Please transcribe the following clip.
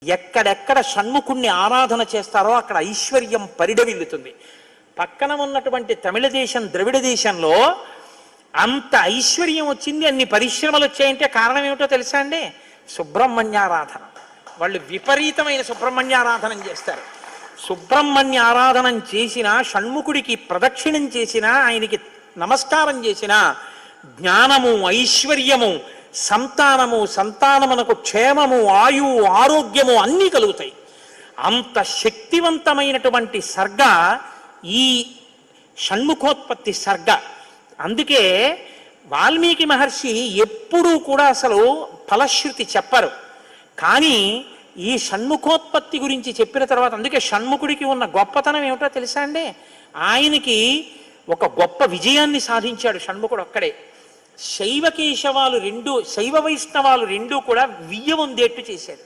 ఎక్కడెక్కడ షణ్ముఖుణ్ణి ఆరాధన చేస్తారో అక్కడ ఐశ్వర్యం పరిడవిల్లుతుంది. పక్కన ఉన్నటువంటి తమిళ దేశం, ద్రవిడ దేశంలో అంత ఐశ్వర్యం వచ్చింది, అన్ని పరిశ్రమలు వచ్చాయంటే కారణం ఏమిటో తెలుసా అండి? సుబ్రహ్మణ్యారాధన. వాళ్ళు విపరీతమైన సుబ్రహ్మణ్యారాధన చేస్తారు. సుబ్రహ్మణ్య ఆరాధనం చేసినా, షణ్ముఖుడికి ప్రదక్షిణం చేసినా, ఆయనకి నమస్కారం చేసినా జ్ఞానము, ఐశ్వర్యము, సంతానమునకు క్షేమము, ఆయువు, ఆరోగ్యము అన్నీ కలుగుతాయి. అంత శక్తివంతమైనటువంటి సర్గ ఈ షణ్ముఖోత్పత్తి సర్గ. అందుకే వాల్మీకి మహర్షి ఎప్పుడూ కూడా అసలు ఫలశ్రుతి చెప్పరు. కానీ ఈ షణ్ముఖోత్పత్తి గురించి చెప్పిన తర్వాత, అందుకే షణ్ముఖుడికి ఉన్న గొప్పతనం ఏమిటో తెలుసా అండి? ఆయనకి ఒక గొప్ప విజయాన్ని సాధించాడు షణ్ముఖుడు ఒక్కడే. శైవ వైష్ణవాలు రెండూ కూడా వియ్య వందేట్టు చేశాడు.